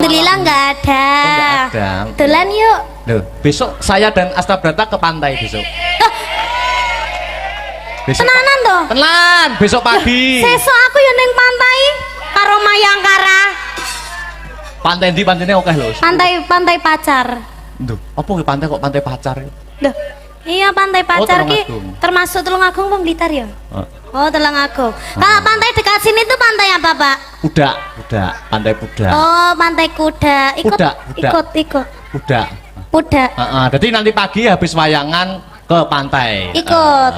Alhamdulillah nggak ada. Oh, nggak ada. Dolan yuk. Loh, besok saya dan Astabrata ke pantai besok. Besok Tenanan toh? tenan, besok pagi. Sesuk aku yo ning pantai karo Mayangkara. Pantai ndi pantene akeh lho. Pantai pacar. Duh, apa ki pantai kok pantai pacar? Duh. Iya pantai pacar ki Tulungagung. termasuk Tulungagung apa Blitar ya? Oh, Oh, Tulungagung. Kalau pantai dekat sini tuh pantai apa, Pak? Pudak, pantai Pudak. Oh, pantai kuda. Kuda. Ikut. Pudak. Pudak. Jadi nanti pagi habis wayangan ke pantai. Ikut.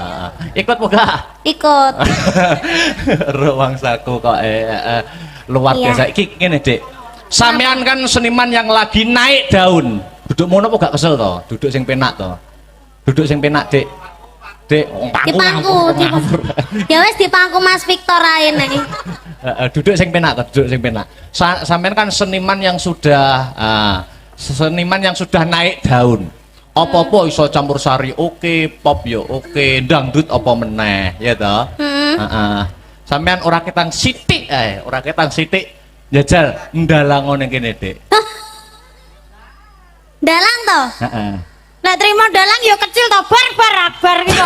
Ikut moga. Ikut. Ruang saku kok luar Iya. biasa. Iki ngene, Dik. Sampean kan seniman yang lagi naik daun. Duduk mono kok gak kesel to? Duduk sing penak to. Duduk sing penak, Dik. Dik, Di pangku. Ya wes di pangku Mas Victor ae nek. Duduk sing penak to, duduk sing penak. Sampean kan seniman yang sudah naik daun. Apa-apa iso campur sari oke, pop yo oke, dangdut apa meneh, ya toh? Heeh. Sampean ora ketang sithik njajal ndalang ngene kene, Dik. Dalang to? Heeh. Nek trimo dalang yo kecil to, bar gitu.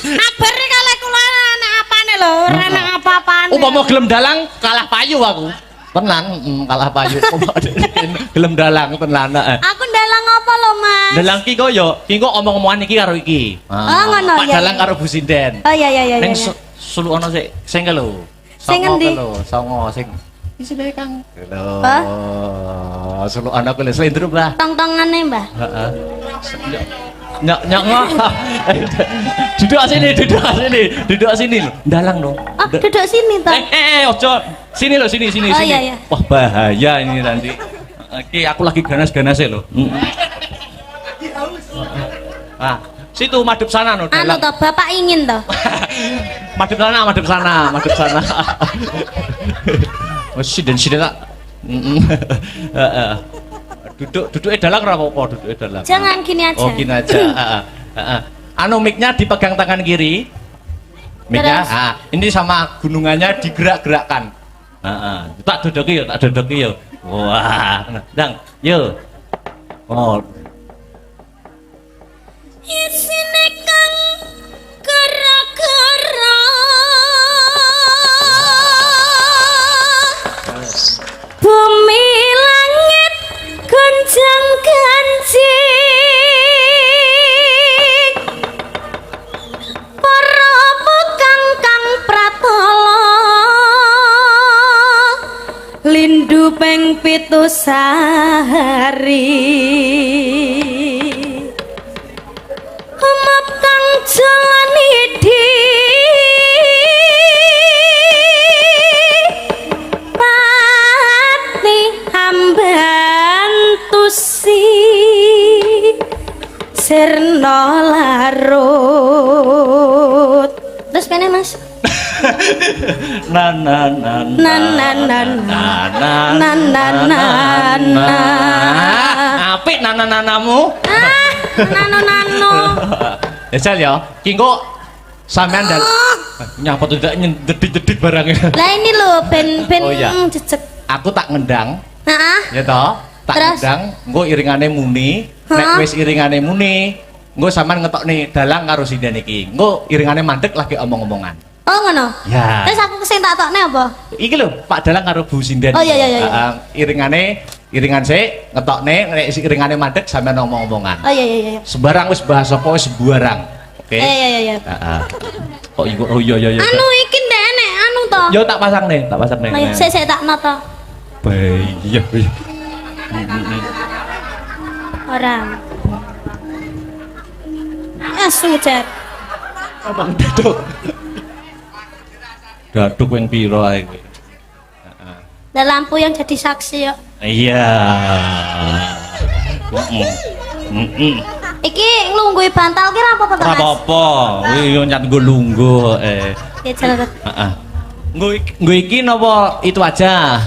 Abar kalih kula anak apane lho, ora anak apa-apane. Upama gelem dalang kalah payu aku. Tenan, kalah payu. Gelem dalang tenan. Aku dalang apa lho, Mas? Dalang ki kok omong-omongan iki karo iki. ngono Pak ya. dalang karo Bu Sinden. Oh iya. Ning sulukono sik sing lho. Sing endi? Songo sing isine Kang. Lho. Hah? Sulukan aku lho slendrup lah. Tong-tongane, Mbah. Heeh. Nyok. Duduk sini lho. Dalang dong. Oh, duduk sini toh. Ojo. Sini lho, sini. Oh, iya. Wah, bahaya ini nanti. Oke, aku lagi ganas-ganasnya lho. Ah, situ madep sana no. Anu toh, Bapak ingin toh. Madep sana. Siden tak. Duduk dalang ora apa-apa, duduk dalang. Jangan gini aja. Oh, gini aja. Anu mic-nya dipegang tangan kiri. Mic-nya, ini sama gunungannya digerak-gerakkan. Tak dodoki yo. Wah, Dang, yo. Oh. Isine kang gara-gara bumi langit gonjang ganjing para kang pratala lindu ping 7 sehari umap kang jalani di pati ambantusi sirna larut terus pene Mas Apik nana-nanamu. nano Ya Sel ya, ki engko sampean dan nyapa tidak nyedit-nyedit barangnya. lah ini lho ben Oh, iya. jejeg Aku tak ngendang, heeh ya toh. Tak Terus? ngendang, engko iringane muni, nek wis iringane muni, engko sampean ngetokne dalang karo sinden iki. Engko iringane mandek lagi omong-omongan. oh ngono Ya. terus aku sing tak tokne apa Iki lho, Pak Dalang karo Bu Sinden. Oh, iya. Iringan sik ngetokne nek iringane mandek sampean omong-omongan. oh iya Sembarang wis bahas apa wis sembarang. Oke. iya Heeh. Kok iku oh iya. anu iki ndek nek anu to Yo tak pasang nih. ayo sik tak nata Iya. orang asu jar Abang daduk. Daduk yang piro ae kowe. ada lampu yang jadi saksi yuk Iya. iki nglunggui bantal kira apa to Ora Mas apa-apa. Yo nyat nggo lungguh ya jalan Heeh. Nggo iki napa itu aja?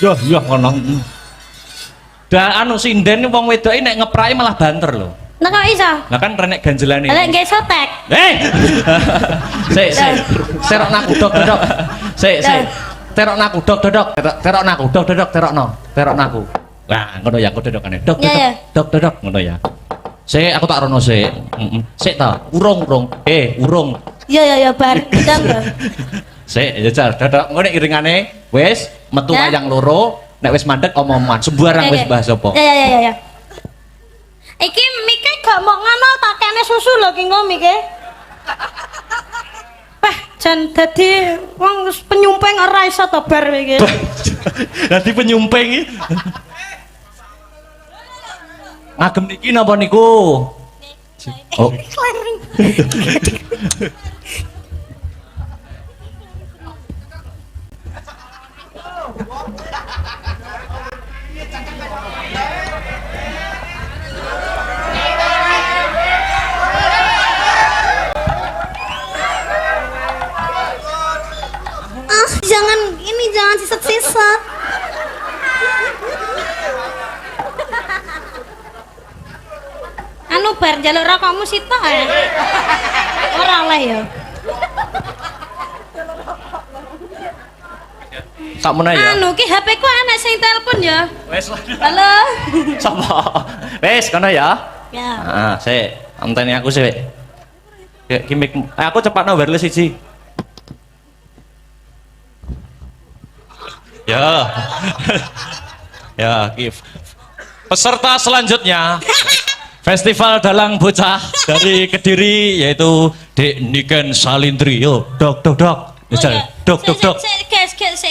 Ya ngono. Anu sinden wong wedoke nek ngepraki malah banter lho. Nah kok iso? Lah kan renek ganjelane. Lek nggih sotek. Sik. Terok naku dok. Sik. Terok naku dok. Terok naku dok. Terok naku. Wah, ngono ya aku dodokane. Dok. Ngono ya. Sik, aku tak rono sik. Sik ta, urung. Urung. Ya bar gedang lho. Sik, jajal dodok ngene iringane. Wis, metu wayang loro, nek wis mandek omongan. Sembarang wis bahas apa. Ya. Iki mike gak mau ngono tak kene susu lho ki engko mike. Jan dadi wong penyumpeng ora iso to bar iki. Dadi penyumpeng iki. Ngagem niki napa niku? Oh. Jangan sisat-sisat. Anu bar njaluk rokokmu sitok ae. Ora oleh ya. Sakmono ya. Anu ki HP ku anak sing telepon ya. Wes. Halo. Sapa? Wes kono ya. Ya. Ah, sik. Antene aku sik. Ya gimik. Aku cepatno wireless siji. Ya. Ya, peserta selanjutnya Festival Dalang Bocah dari Kediri yaitu Dek Niken Salindri. Yo, dok. Jajal. Dok.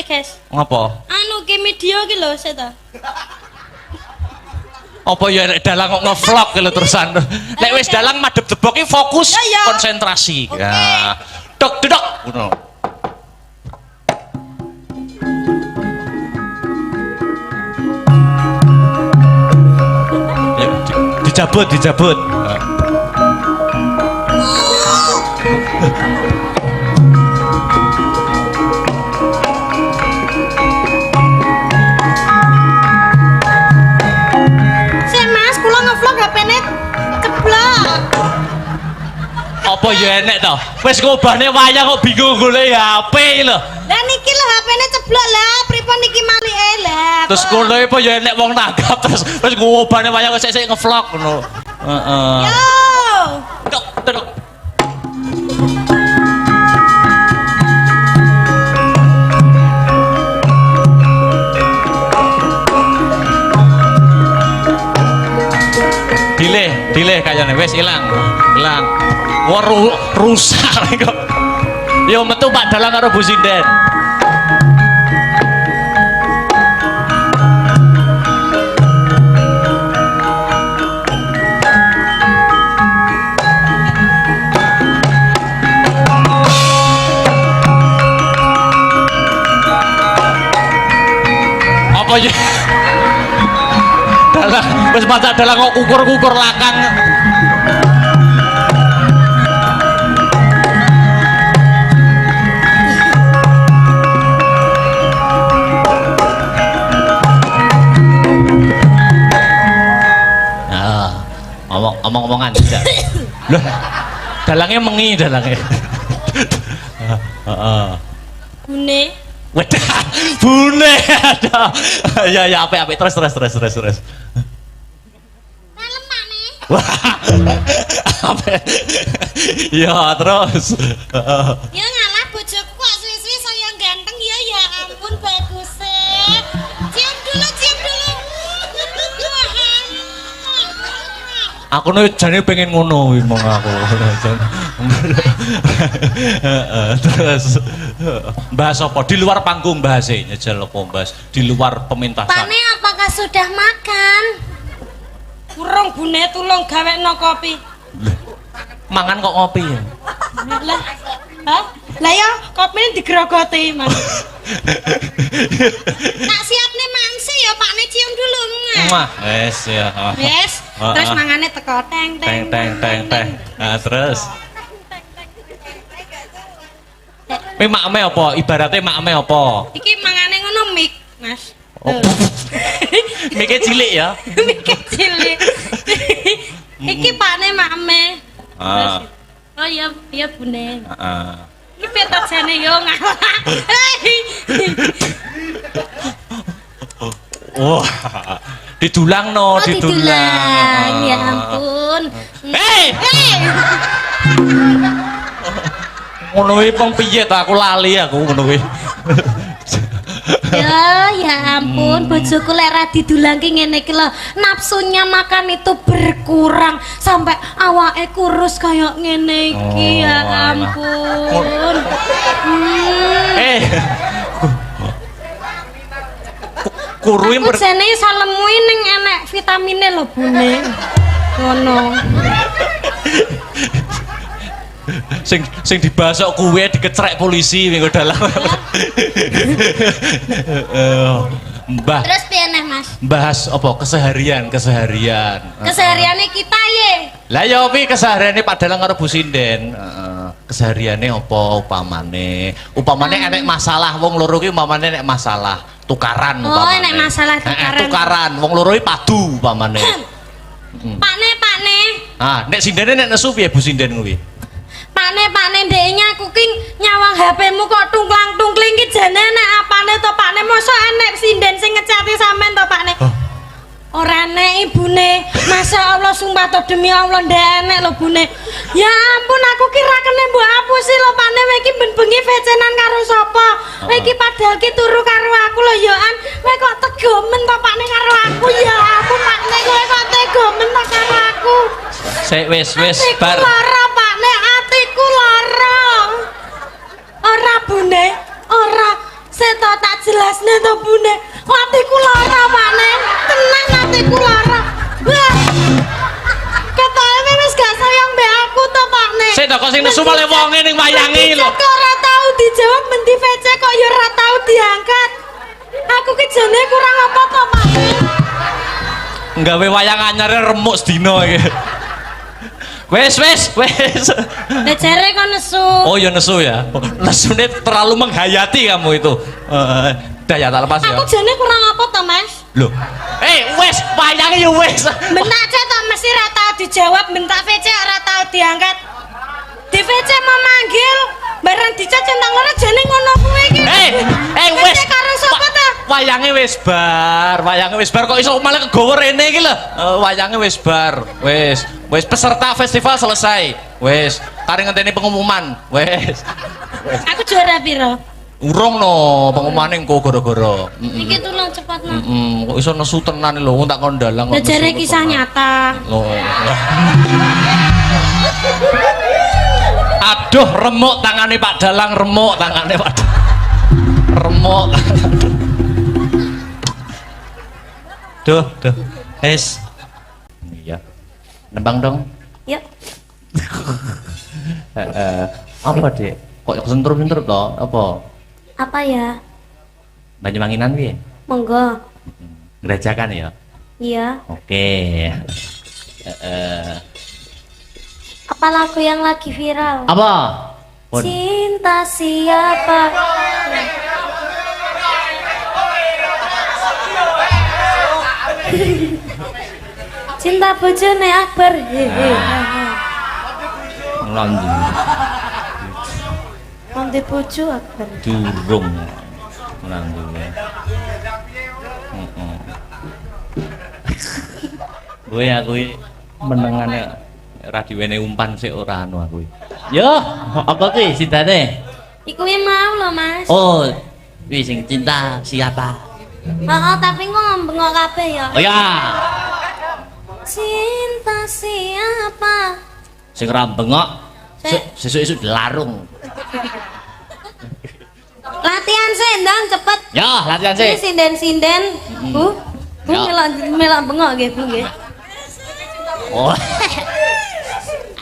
Guys. Ngapa? Anu ki media ki lho sik ta. Apa ya nek dalang kok nge-vlog ki lho terusan. Nek wis dalang madhep debok ki fokus konsentrasi. Ya. Dok. Ngono. Dijabut. Mas, kula nge-vlog HP-ne ceblok. Apa ya enek to? Wis ngobahne wayang kok bingung golek HP lho. Lah niki lho HP-ne ceblok lah, pripun niki malike lah. Terus kono apa ya enek wong nanggap terus ngobahne wayang kok sik nge-vlog ngono. Heeh. Yo. Dok. Dileh kayane wis ilang. Wah rusak kok. Yo metu Pak Dalang karo Bu Sinden. Apa ya? Dalang wis maca dalang kok kukur lakang. Omong-omongan aja. Loh, dalangnya mengi dalangnya. Bune. Wedah, bune ada. Ya apik terus. Nah lemak nih. Wah. Apik. Ya terus. Ya ngalah bojoku kok suwi-suwi saya ganteng ya ampun bagus e. Cium dulu. Aku nih jane pengen ngono mong aku. Terus bahas apa di luar panggung bahasa nyejel apa bahas di luar pementasan. Pane apakah sudah makan? Urung bune tulung gawekno kopi. Mangan kok ngopi ya? Lah. Hah? Lah ya kopine digrogoti, Mas. Tak siapne mangsi ya Pakne cium dulu. Wah, wes ya. Wes, terus mangane teko teng. Nah, terus. Makme apa? Ibaratnya makme apa? Iki mangane ngono mik, Mas. Oh. Miknya cilik ya? Miknya cilik. Iki Iki pakne mame. Ah. Oh iya, iya bune. Heeh. Iki petot jane yo ngalah. Wah, didulang no, didulang. Ya ampun. Hei! Ngono kuwi pong piye ta aku lali aku ngono kuwi. Ya ampun, bojoku lek ra didulangke ngene iki lho, nafsunya makan itu berkurang sampai awake kurus kayak ngene iki. Ya ampun. Kuruin aku jane salemu ning enek vitamine lho bune. Ngono. sing dibasok kuwe dikecrek polisi minggu dalam. Mbah. Terus piye neh, Mas? Bahas apa keseharian. Kesehariane kita ye. Lah ya opi kesehariane padahal karo Bu Sinden. Kesehariane apa upamane? Upamane enek masalah wong loro ki upamane enek masalah tukaran upamane. Oh, enek masalah tukaran. Tukaran wong loro ki padu upamane. Pakne. Ah, nek Sindene nek nesu piye Bu Sinden kuwi? Pakne ndeknya aku ki nyawang HP-mu kok tungklang-tungkling ki jane nek apane to Pakne mosok enek sinden sing ngecati sampean to Pakne. Ora enek ibune. Masya Allah sumpah to demi Allah ndek enek lho bune. Ya ampun aku kira kene mbok hapusi lho Pakne kowe iki ben-bengi vecenan karo sapa? Kowe iki padahal ki turu karo aku lho ya an. Kowe kok tegomen to Pakne karo aku ya ampun Pakne kowe kok tegomen to karo aku. Sik wis bar. Lara Pakne atiku lara. Ora bune, ora. Seto tak jelasne to bune. Atiku lara Pakne. Tenang atiku lara. Wah. Ketoke wis gak sayang mbek aku to Pakne. Sik to kok sing nesu male wonge ning wayange lho. Kok ora tau dijawab menti VC kok ya ora tau diangkat. Aku ki jane kurang apa to Pakne? Nggawe wayang anyar remuk sedina iki. Wes. Lah jare kok nesu. Oh ya nesu ya. Nesune terlalu menghayati kamu itu. Dah ya tak lepas ya. Aku jane kurang apa to Mas? Loh. Wes wayange ya wes. Bentak aja to mesti ora tau dijawab, bentak VC ora tau diangkat. Di VC memanggil bareng dicat centang ora jane ngono kuwi iki. Wes. Karo sapa ta? Wayange wis bar kok iso malah kegowo rene iki lho. Wayange wis bar. Wis peserta festival selesai. Wis, kare ngenteni pengumuman. Wis. Aku juara piro? Urung no, pengumumane engko gara-gara. Iki tulung cepet no. Kok iso nesu tenan lho, tak kondalang kok. Jare kisah nyata. Aduh, remuk tangane Pak Dalang, remuk tangane Pak Dalang. Remuk. Duh. Wes. Iya. Nembang dong. Yuk. Apa Dek? Kok sentur-sentur to? Apa? Apa ya? Banyuwanginan piye? Monggo. Gerajakan ya? Iya. Oke. Apa lagu yang lagi viral? Apa? Cinta siapa? Cinta bojone Akbar. Ngelanjut. Nanti bojo Akbar. Durung. Ngelanjut. Gue aku menengane ora diwene umpan sik ora anu aku. Yo, apa kuwi sintane? Iku mau lho Mas. Oh, kuwi sing cinta siapa? Heeh, tapi ngomong kabeh ya. Oh ya. Cinta siapa? Sing ora bengok sesuk-esuk dilarung. Latihan sendang cepet. Ya, latihan Ini sih. sinden-sinden. Bu Ya. melok bengok nggih, Bu nggih. Oh.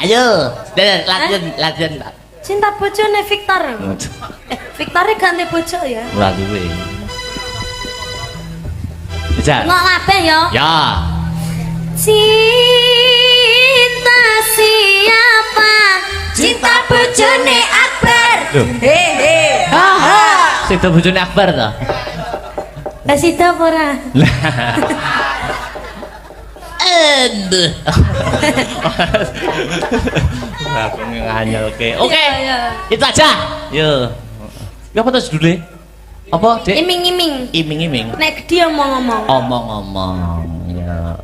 Ayo, latihan. Cinta bojone Victor. Victor ganti bojo ya. Ora duwe. Bisa. Bengok kabeh ya. Ya. Cinta siapa? Cinta bojone Akbar. Loh. Hehe. Haha. Sing bojone Akbar to? Lah sida ora? Aku nganyelke. Oke. Iya. Itu aja. Yo. Ya apa terus dulu? Apa, Dek? Iming-iming. Iming-iming. Nek dia omong-omong. Omong-omong. Ya.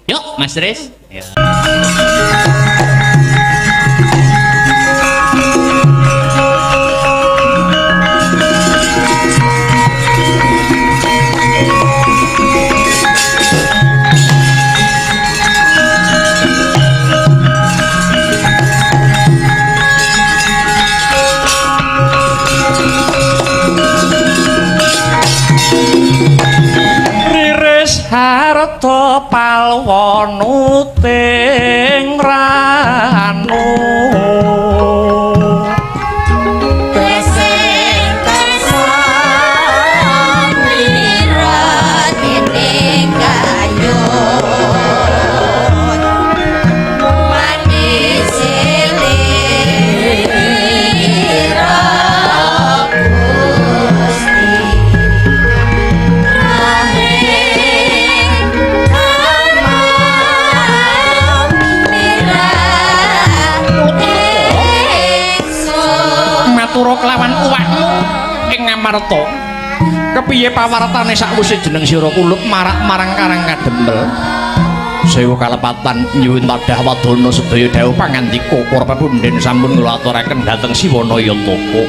Yuk, Mas Riz. Ya. Harta palwanu ting ranu Kesing kesang mirat ini kayut manis selera Gusti matura kelawan uwakmu ing ngamarta kepiye pawartane sakwise jeneng sira kulup marak marang Karang Kadempel sewu kalepatan nyuwun tadah wadana sedaya dawuh pangandika para pepundhen sampun kula aturaken dhateng Siwanayantaka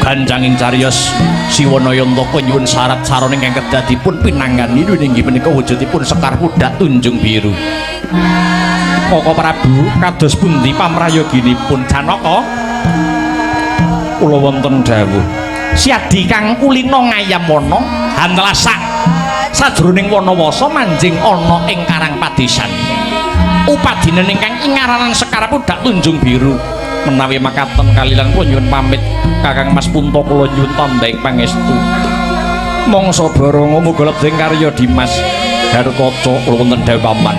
gancanging cariyos Siwanayantaka nyuwun syarat sarana ingkang kedah dipun pinanggani inggih menika wujudipun Sekar Pudak Tunjung Biru. Koko Prabu kados pundi pamrayoginipun Janaka? Kula wonten dawuh. Siadi kang ulina ngayamana hantlasak sajroning wanawasa manjing ana ing Karang Padesan. Upadinen ingkang ingaranan Sekar Pudak Tunjung Biru. Menawi makaten kalilang kula nyuwun pamit Kakang Mas Punta kula nyuwun tandhaing pangestu. Mangsa baranga muga lebeng karya Dimas Harkaca kula wonten dawuh paman.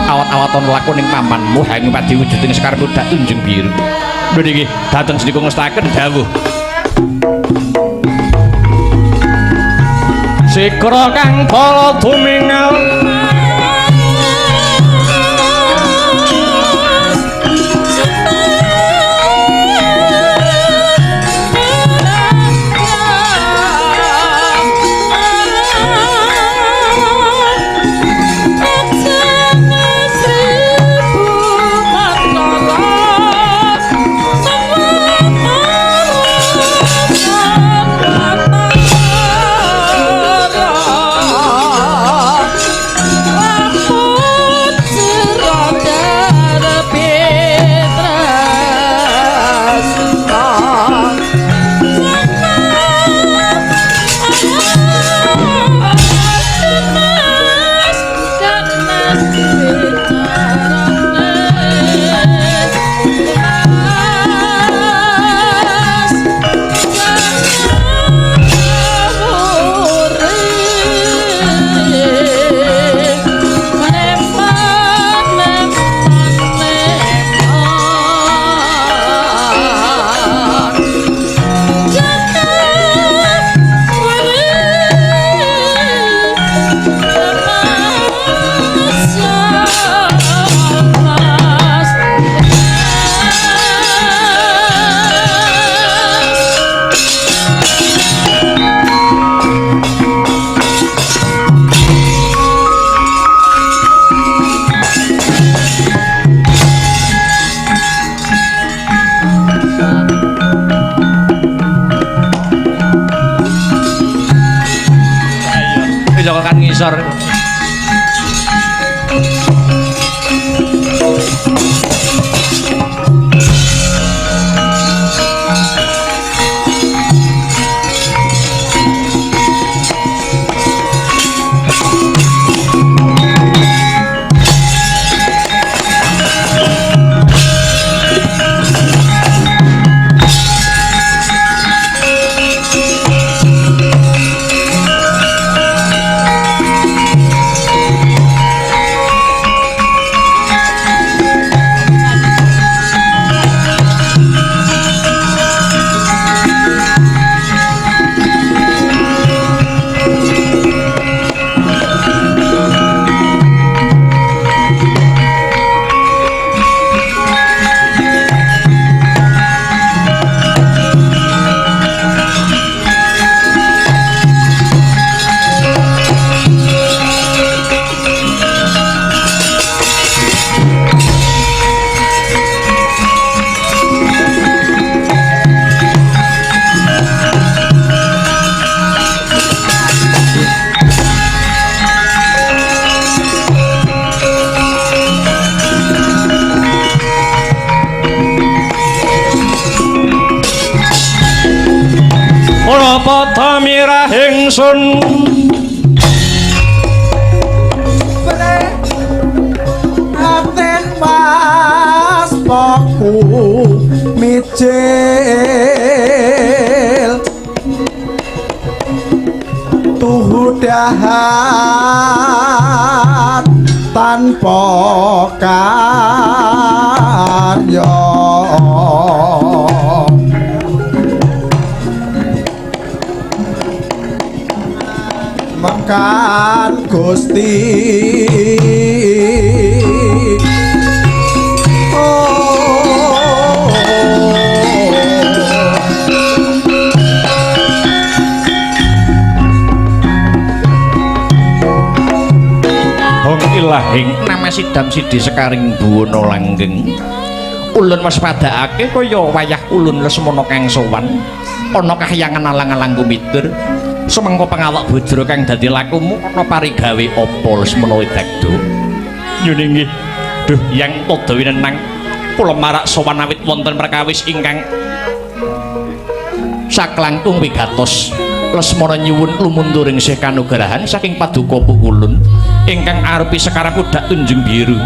Awat-awaton lakon ing pamanmu hang padi wujuding Sekar Pudak Tunjung Biru. Nggih dhateng sedika ngestaken dawuh. Sikra kang bala dumingal ngisor. nata mirah ingsun aten mas poku mijil tuhu dahat tanpa karya makan Gusti ilahing nama sidam sidi sekaring buwana langgeng ulun mas padakake kaya wayah ulun Lesmana kang sowan ana kahyangan alang-alang kumidur semengko pengawak bojro kang dadi lakumu ana parigawe apa Lesmana Widakdo nyuwun inggih duh yang padha winenang kula marak sowan awit wonten perkawis ingkang saklangkung wigatos Lesmana nyuwun lumunturing sih kanugrahan saking paduka pukulun ingkang arepi Sekar Pudak Tunjung Biru.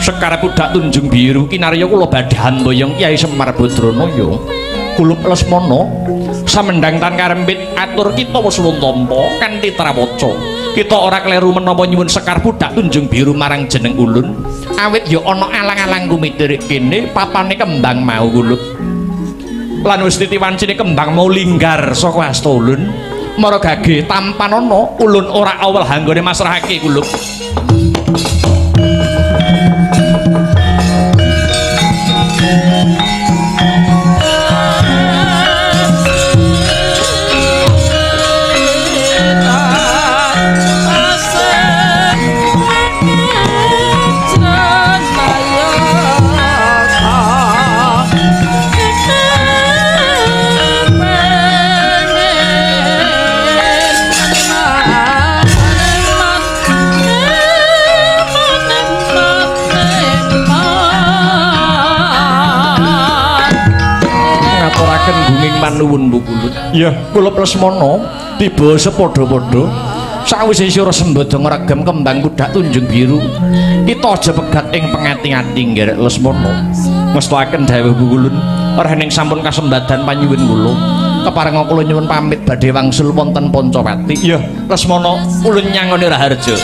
Sekar Pudak Tunjung Biru kinarya kula badhe handayang Kyai Semar Badranaya. Kulup Lesmana samendang tan karempit atur kita wis wontampa kanthi trawaca. Kita ora kleru menapa nyuwun Sekar Pudak Tunjung Biru marang jeneng ulun. Awit ya ana alang-alang kumitir kene papane kembang mau kulup. Lan wis titiwancine kembang mau linggar saka asta ulun mara gage tampan ana ulun ora awel hanggone masrahake kulup nuwun bukulut ya kula Lesmana tiba sepadha-padha sawise sira sembada ngregem kembang Pudak Tunjung Biru kita aja pegat ing pengati-ati nggih Lesmana ngestakaken dawuh bukulun raning sampun kasembadan panyuwun kula keparenga kula nyuwun pamit badhe wangsul wonten Pancawati ya Lesmana ulun nyangoni Raharja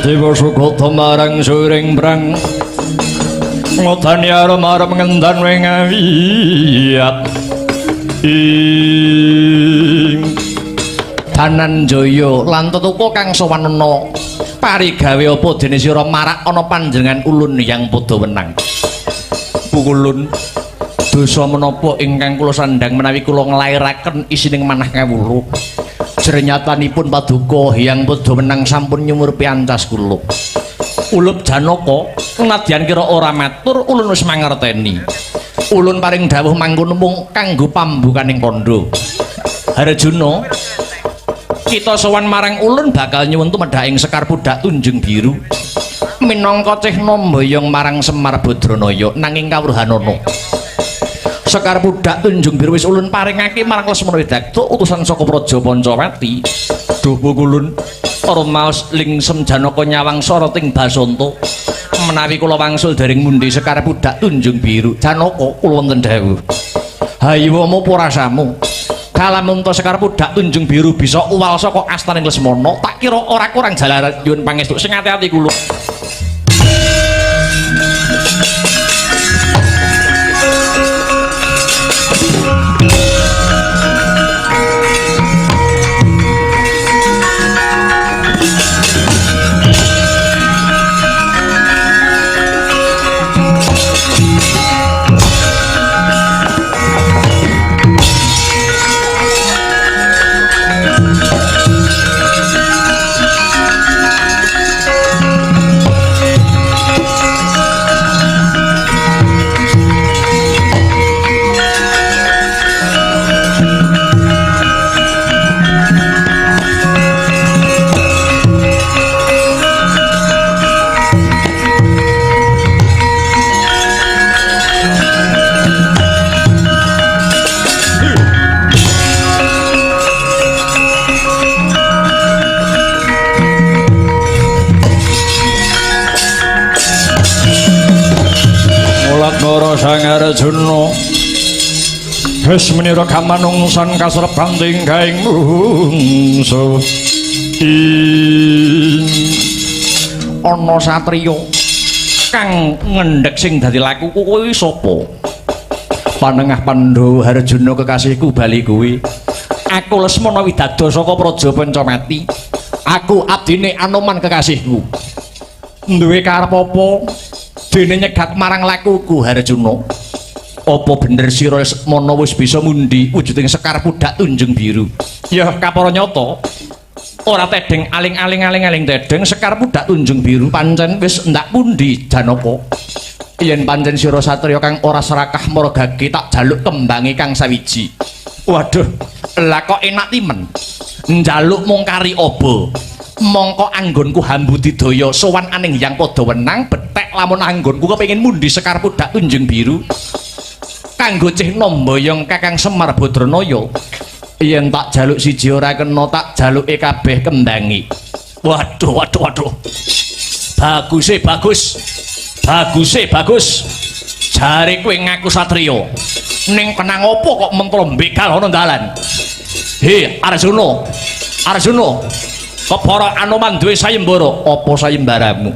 Dewa Sukata marang suring brang ngotani arem-arem ngendan wengawiyat ing Dananjaya lan tetuko kang sowan ana parigawe apa dene sira marak ana panjenengan ulun yang padha wenang pukulun dosa menapa ingkang kula sandhang menawi kula nglairaken isining manah kawula Jernyatanipun paduka yang padha menang sampun nyumur piancas kula. Ulup Janaka nadyan kira ora matur ulun wis mangerteni. Ulun paring dawuh mangkono mung kanggo pambukaning kandha. Harjuna kita sowan marang ulun bakal nyuwun tumedhaking Sekar Pudak Tunjung Biru minangka cehna mboyong marang Semar Badranaya nanging kawruhanana. Sekar Pudak Tunjung Biru wis ulun paringake marang Lesmana Widakdo utusan saka Praja Pancawati Waduh pukulun para maos lingsem Janaka nyawang soroting Basanta menawi kula wangsul dereng mundi Sekar Pudak Tunjung Biru Janaka kula wonten dawuh Hayuwa Purasamu kalamun to Sekar Pudak Tunjung Biru bisa uwal saka astaning Lesmana tak kira ora kurang jalaran nyuwun pangestu sing ati-ati kula Sang Arjuna wis menira kamanungsan kasrepan tinggaing mungsuh ana satriya kang ngendhek sing dadi laku kuwi sapa Panengah Pandhawa Arjuna kekasihku bali kuwi aku Lesmana Widadha saka Praja Pancamati aku abdine Anoman kekasihku duwe karep apa dene nyegat marang lakuku Harjuna apa bener sira Lesmana wis bisa mundi wujuding Sekar Pudak Tunjung Biru ya kapara nyata ora tedeng aling-aling tedeng Sekar Pudak Tunjung Biru pancen wis ndak pundi Janaka yen pancen sira satriya kang ora serakah margake tak jaluk kembange kang sawiji waduh lah kok enak timen njaluk mung kari aba mongko anggonku Hambudidaya sowan aning Hyang Padawenang betek lamun anggonku kepengin mundi Sekar Pudak Tunjung Biru kanggo cih nomboyong Kakang Semar Badranaya yen tak jaluk siji ora kena tak jaluke kabeh kembangi waduh bagus jare kowe ngaku satriya ning kenang apa kok mentro begal ana dalan he Arjuna kepara Anoman duwe sayembara apa sayembaramu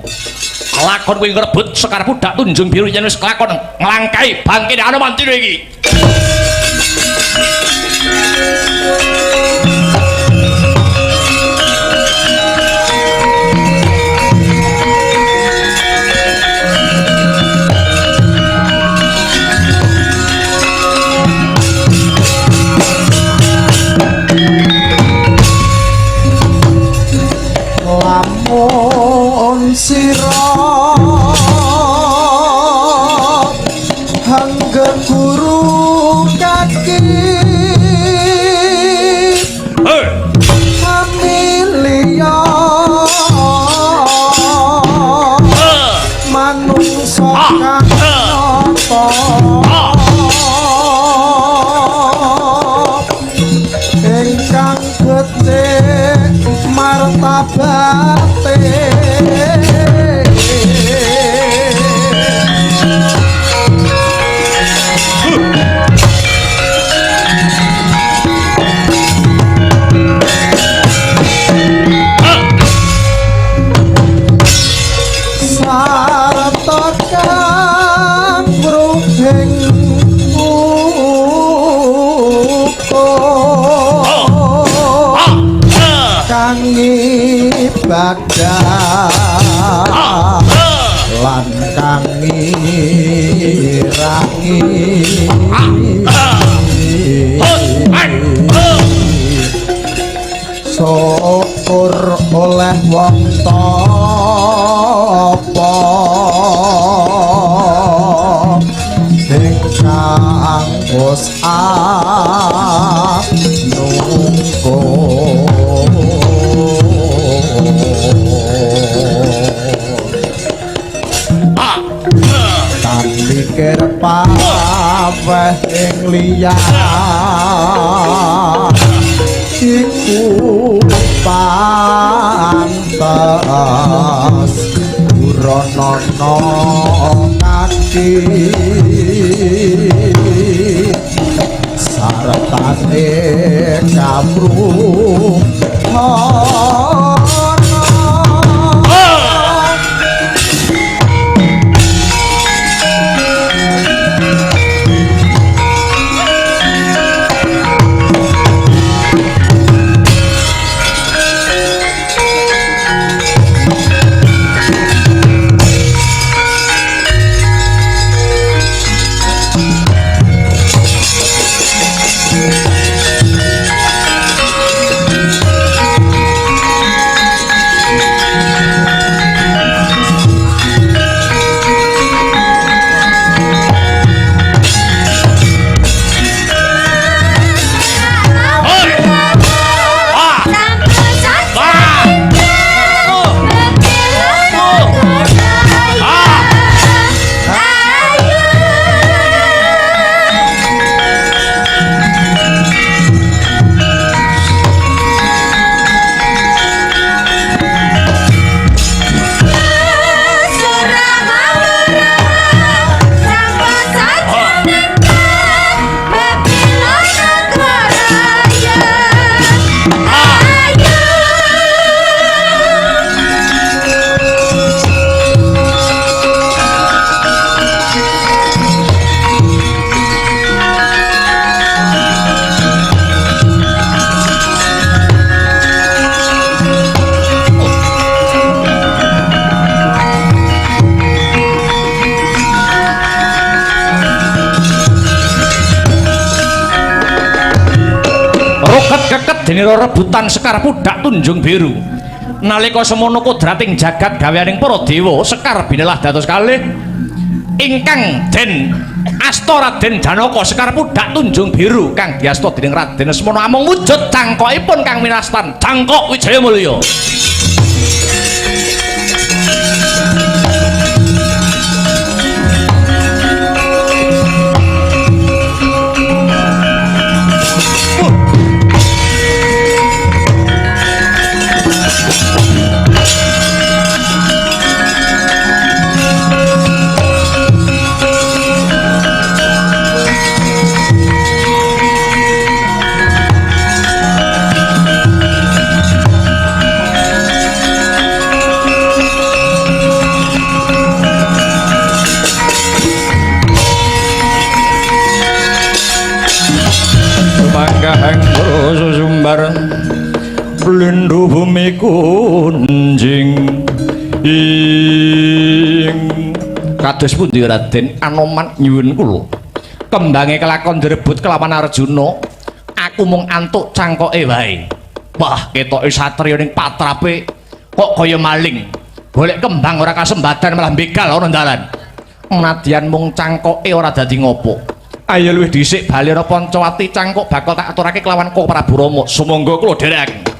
lakon kowe ngrebut Sekar Pudak Tunjung Biru yen wis kelakon nglangkai bangkine Anoman tinu iki lamun sira hangga guru kaki familia manungsa kang nata ingkang gedhe martabate sarta kang ruhing kang ibadah lan kang ngirangi syukur oleh wong tapa ingkang wis tan pikir paweh ing liyan pantes buronono kaki sartane kamru dene rebutan Sekar Pudak Tunjung Biru. Nalika semono kodrating jagat gaweaning para dewa, Sekar binelah dados kalih ingkang den asta Raden Janaka Sekar Pudak Tunjung Biru kang diasta dening Raden Semana amung wujud cangkokipun kang winastan Cangkok Wijayamulya. Kahang susumbar lindu bumi kunjing ing kados pundi Raden Anoman nyuwun kula kembange kelakon direbut kelawan Arjuna aku mung antuk cangkoke wae. Wah ketoke satriya ning patrape kok kaya maling golek kembang ora kasembadan malah begal ana dalan nadyan mung cangkoke ora dadi ngopo. Ayo luwih dhisik bali ana Pancawati Cangkok bakal tak aturake kelawan Kok Prabu Rama. Sumangga kula dherekaken.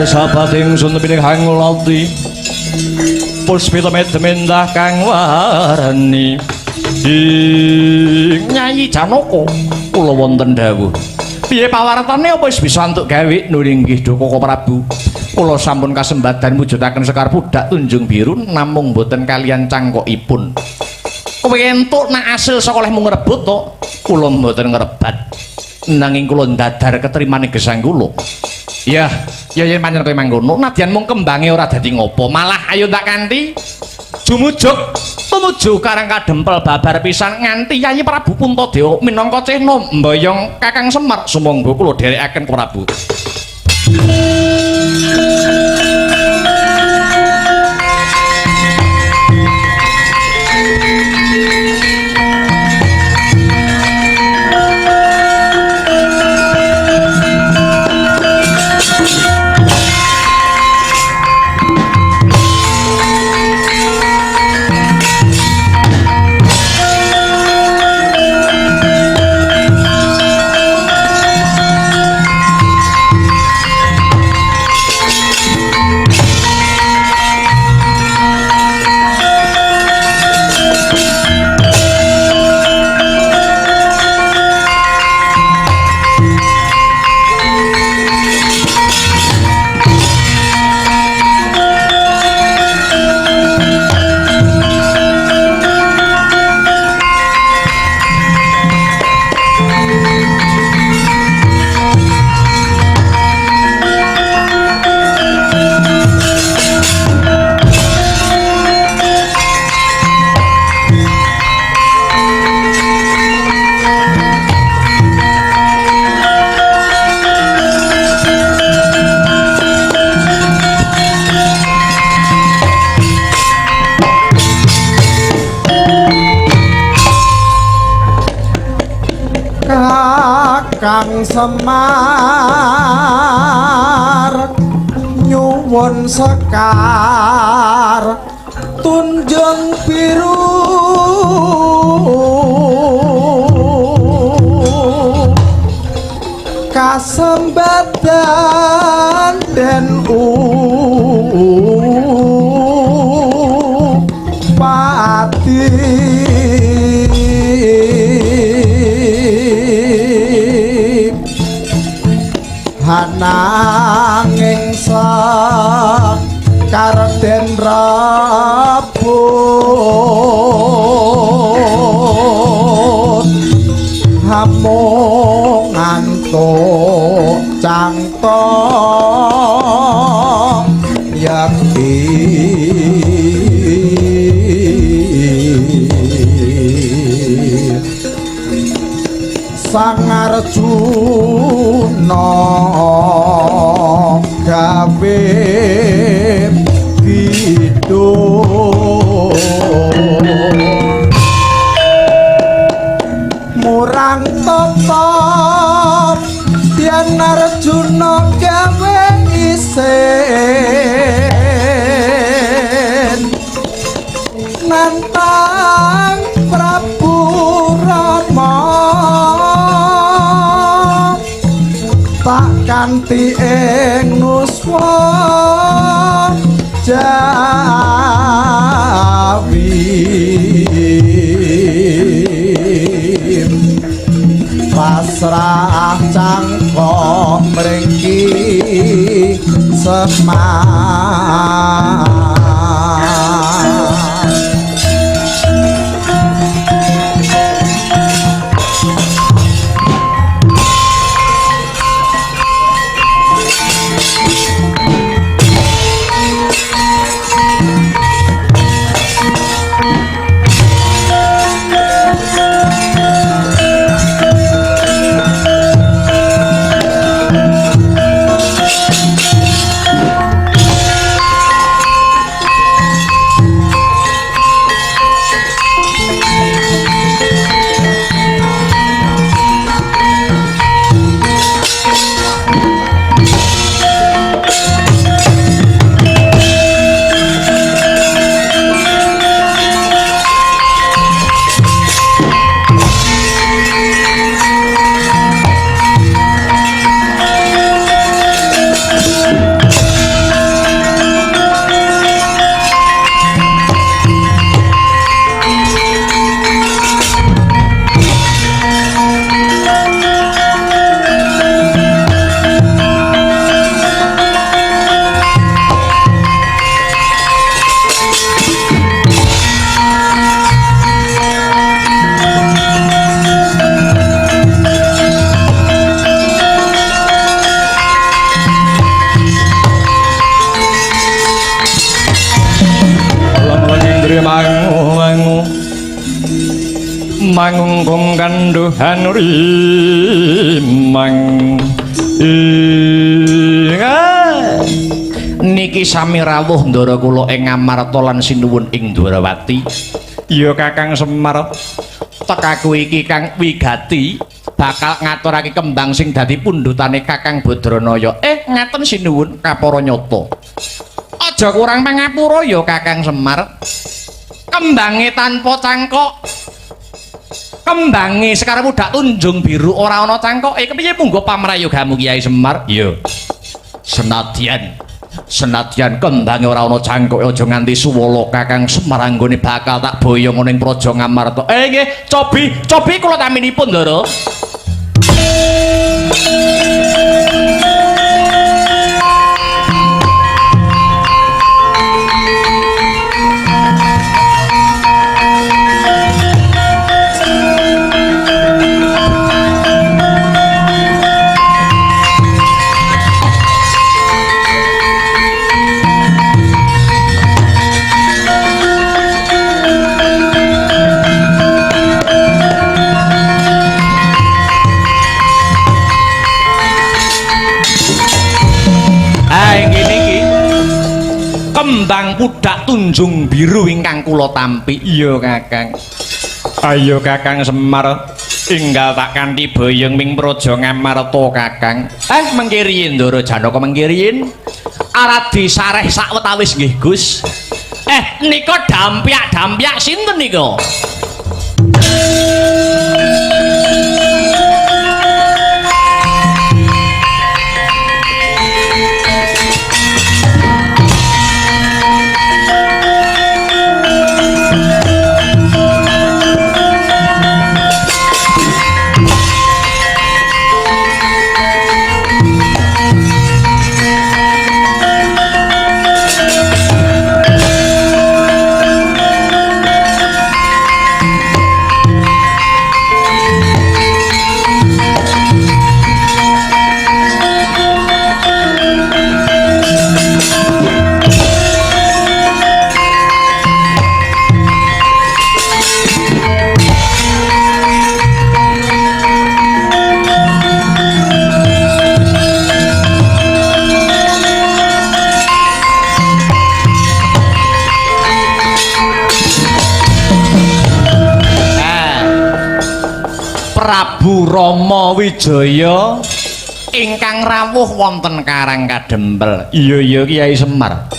Sahabat ingsun pining hangulati puspita medemendah kang warani Nyai Janaka kula wonten dawuh piye pawartane apa wis bisa antuk gawe nulinggih Doko Prabu kula sampun kasembadan mujudaken sekar budak tunjung biru namung boten kalian cangkokipun. Kowe entuk nak asil saka olehmu ngrebut to, kula mboten ngrebat. Nanging kula ndadar ketrimane gesang kula. Ya, ya yen pancen kowe mangkono, nadyan mung kembange ora dadi ngopo, malah ayo tak kanthi jumujuk tumuju karang kadempel babar pisan nganti Yayi Prabu Puntadewa minangka cehna mboyong Kakang Semar sumangga kula dherekaken Prabu. Kakang Semar nyuwun sekar tunjung biru kasembadan den pati hananging sekar den rabut hamung ngantuk cangto yakti Sang Arjuna gawe kidul murang tetep yen Arjuna gawe isin nantang Prabu Rama tak kanthi ing nuswa Jawi pasrah cangkok mrengki Semar. mangungkung kanduhan rimang niki sami rawuh ndara kula ing Ngamarta lan sinuwun ing Dwarawati. Ya Kakang Semar, tekaku iki Kang wigati bakal ngaturake kembang sing dadi pundhutane Kakang Badranaya. Ngaten sinuwun kapara nyata. Aja kurang pangapura ya Kakang Semar. Kembange tanpa cangkok. Kembange Sekar Pudak Tunjung Biru ora ana cangkoke. Kepiye munggo pamrayogamu Kyai Semar? Ya. Senadyan kembange ora ana cangkoke aja nganti suwala Kakang Semar anggone bakal tak boyong ning Praja Ngamarta. Nggih, cobi kula taminipun, Ndara. Kembang Pudak Tunjung Biru ingkang kula tampi. Iya Kakang. Ayo Kakang Semar, enggal tak kanthi boyong ming Praja Ngamarta Kakang. Mengke riyin Ndara Janaka mengke riyin. Aradi sareh sawetawis nggih Gus. Nika dampyak sinten nika? Prabu Rama Wijaya ingkang rawuh wonten Karang Kadempel. Iya Kyai Semar.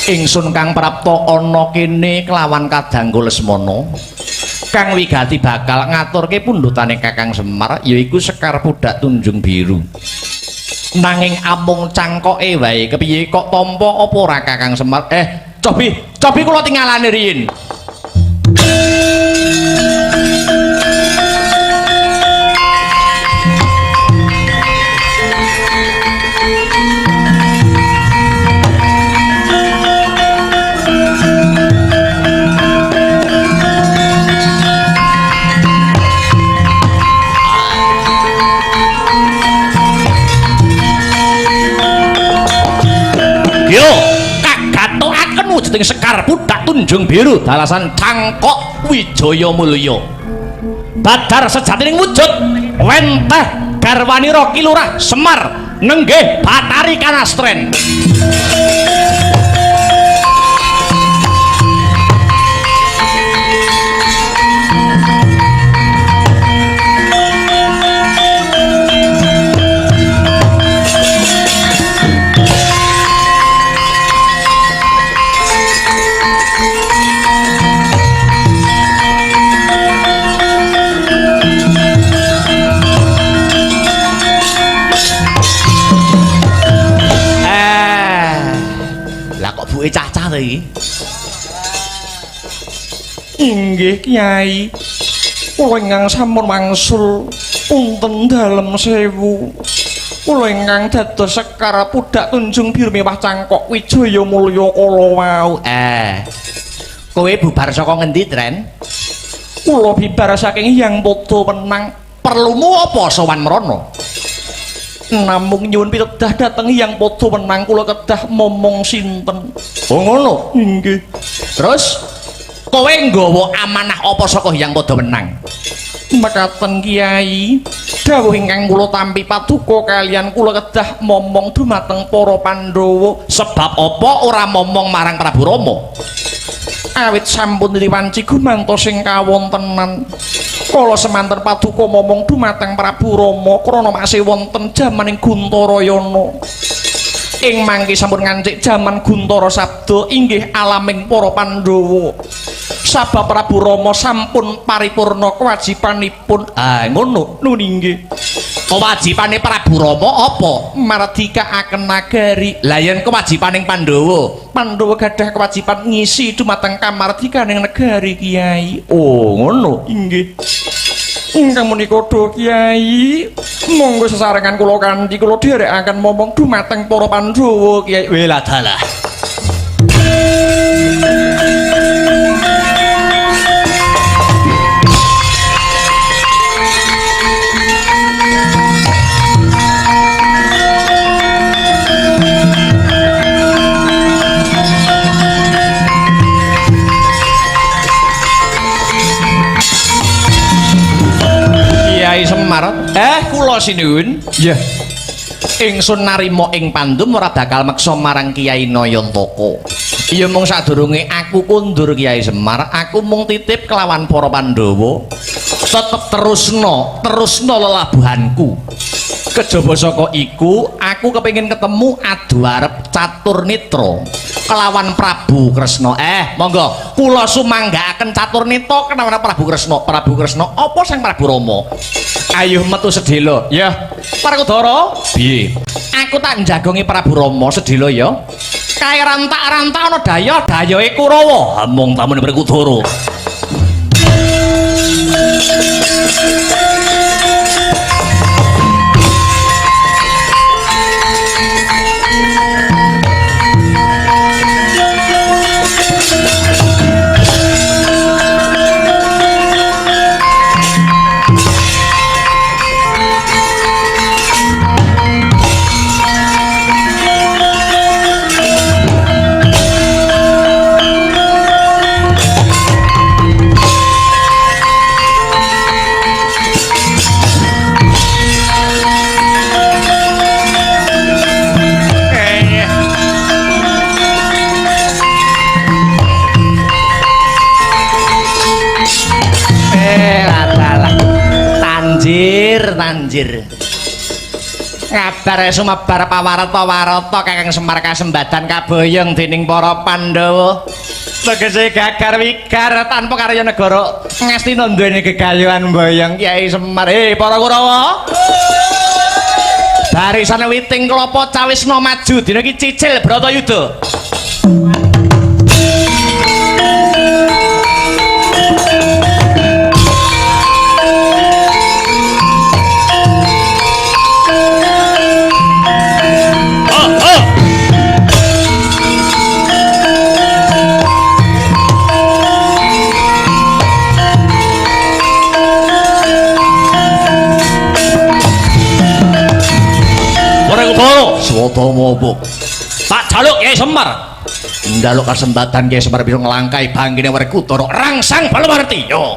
Ingsun Kang Prapta ana kene kelawan kadangku Lesmana. Kang wigati bakal ngaturke pundhutane Kakang Semar yaiku Sekar Pudak Tunjung Biru. Nanging amung cangkoke wae kepiye kok tampa apa ora Kakang Semar? Cobi kula tingalane riyin. Yo, kagatokaken wujuding Sekar Pudak Tunjung Biru dalasan Cangkok Wijaya Mulya. Badar sejatining wujud wenteh garwanira Ki Lurah Semar nenggih Batari Kanastren. Cacah to iki. Inggih Kyai. Kula ingkang sampun wangsul punten dalem sewu. Kula ingkang dados Sekar Pudak Tunjung Biru mewah Cangkok Wijaya Mulya kala wau. Kowe bubar saka ngendi, Dren? Kula bibar saking Hyang Pada Wenang. Perlumu apa sowan mrana? Namung nyuwun pitedah dhateng Hyang Pada Wenang kula kedah momong sinten. Oh ngono. Nggih. Terus kowe nggawa amanah apa saka Hyang Padamenang? Mekaten Kiai, dawuh ingkang kula tampi paduka kalian kula kedah momong dumateng para Pandhawa. Sebab apa ora momong marang Prabu Rama? Awit sampun liwanci gumantos sing kawontenan. Kala semanten paduka momong dumateng Prabu Rama krana masih wonten jamaning Guntarayana. Ing mangke sampun ngancik jaman Guntara Sabda inggih alaming para Pandhawa. Sabab Prabu Rama sampun paripurna kewajibanipun. Ngono nggih. Kewajibane Prabu Rama apa? Mardikaaken nagari. Lah yen kewajibaning Pandhawa gadah kewajiban ngisi dumateng kamardikaning negari Kiai. Oh, ngono inggih. Ingkang menika Kiai, monggo sesarengan kula kanthi kula dherekaken momong dumateng para Pandhawa Kiai. Wela dalah. Kiai Semar, kula sinuwun. Nggih. Ingsun narima ing pandum ora bakal meksa marang Kiai Nayantaka. Ya mung sadurunge aku kundur Kiai Semar, aku mung titip kelawan para Pandhawa. Tetep terusno lelabuhanku. Kejaba saka iku, aku kepengin ketemu adu arep catur nitra kelawan Prabu Kresna. Monggo kula sumanggaaken catur nitra kelawan Prabu Kresna. Prabu Kresna apa sang Prabu Rama? Ayo metu sedhela. Ya, Paragudara. Piye? Aku tak njagongi Prabu Rama sedhela ya. Kae rantak-rantak ana dayohe Kurawa. Mung tamune Paragudara. Tanjir ngabar sumebar pawarta Kakang Semar kasembadan kaboyong dening para Pandhawa tegese gagar wigar tanpa karya negara ngastina duweni gegayuhan boyong Kiai Semar. Para Kurawa, barisan witing klapa cawisna maju dina iki cicil Bratayuda. Swata mobok tak jaluk Kiai Semar ndaluk kasempatan Kiai Semar bisa ngelangkai banggine Werkudara rangsang Balamarti. Yo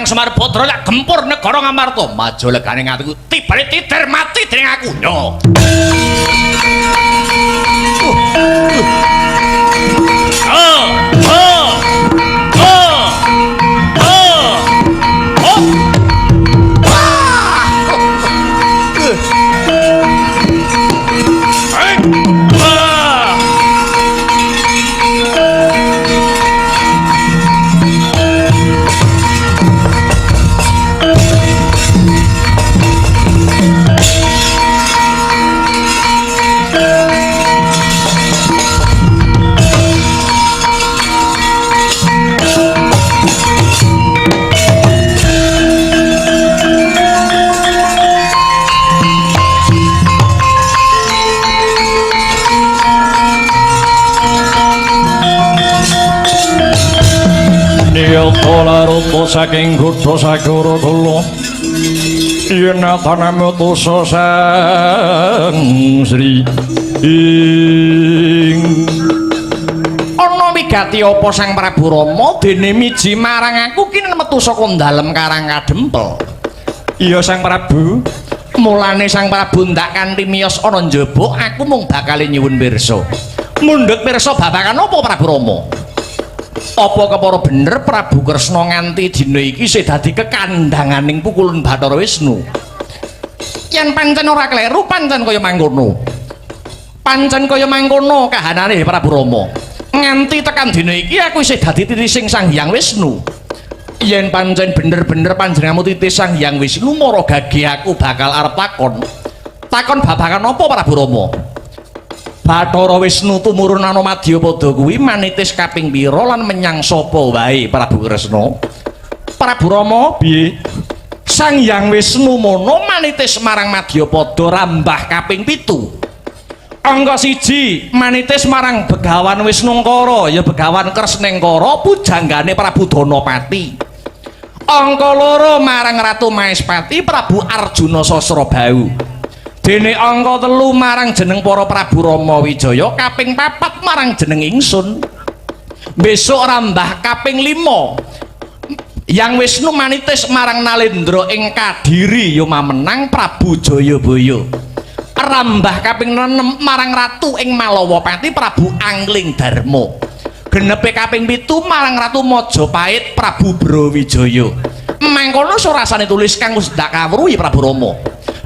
Semar Putra lek gempur negara Ngamarta maju legane ngatiku tibane titir mati dening aku. Yo Kala rupa saking Gudha Sagara kula yen taname tusa sang Sri ing ana wigati apa Sang Prabu Rama dene miji marang aku kene metu saka dalem Karang Kadempel. iya Sang Prabu Mulane Sang Prabu ndak kanthi miyos ana njaba aku mung bakal nyuwun pirsa. Mundhut pirsa babagan apa Prabu Rama? Apa kepara bener Prabu Kresna nganti dina iki isih dadi kekandanganing pukulan Bathara Wisnu? Yen pancen ora kleru pancen kaya mangkono. Pancen kaya mangkono kahanane Prabu Rama. Nganti tekan dina iki aku isih dadi titising Sang Hyang Wisnu. Yen pancen bener-bener panjenenganmu titis Sang Hyang Wisnu mara gage aku bakal arep takon babagan apa Prabu Rama? Bathara Wisnu tumurun ana Madyapada kuwi manitis kaping pira lan menyang sapa wae Prabu Kresna? Prabu Rama piye? Sang Hyang Wisnu mono manitis marang Madyapada rambah kaping 7. Angka 1 manitis marang Begawan Wisnungkara ya Begawan Kresnengkara pujanggane Prabu Danapati. Angka 2 marang Ratu Maespati Prabu Arjuna Sasrabau. Dene angka 3 marang jeneng para Prabu Rama Wijaya, kaping 4 marang jeneng ingsun. Besok rambah kaping 5 Yang Wisnu manitis marang Nalendra ing Kadiri ya mamenang Prabu Jayabaya. Rambah kaping 6 marang Ratu ing Malawapati Prabu Angling Darma. Genepe kaping 7 marang Ratu Majapahit Prabu Brawijaya. Mangkono surasane tulis kang wis ndak kawruhi Prabu Rama.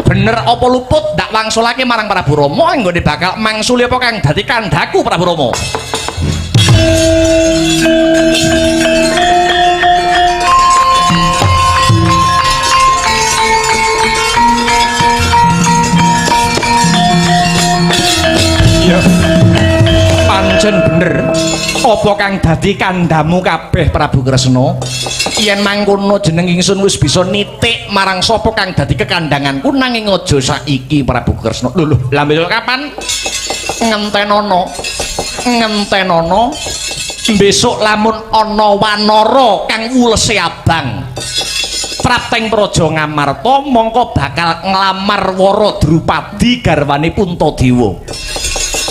Bener apa luput ndak wangsulake marang Prabu Rama anggone bakal mangsuli apa kang dadi kandhaku Prabu Rama. iya Pancen bener apa kang dadi kandhamu kabeh Prabu Kresna? Yen mangkono jeneng ingsun wis bisa nitik marang sapa kang dadi kekandanganku nanging aja saiki Prabu Kresna. Lho lha besok kapan? Ngentenono besok lamun ana wanara kang ulese abang Prapteng Praja Ngamarta mongko bakal nglamar Wara Drupadi garwane Puntadewa.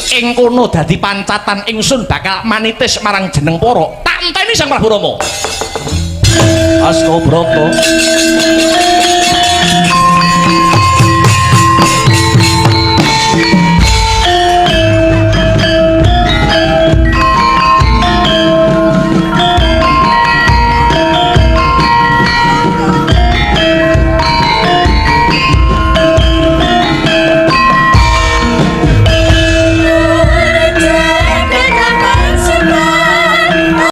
Ing kono dadi pancatan ingsun bakal manitis marang jeneng para tak enteni Sang Prabu Rama. Astabrata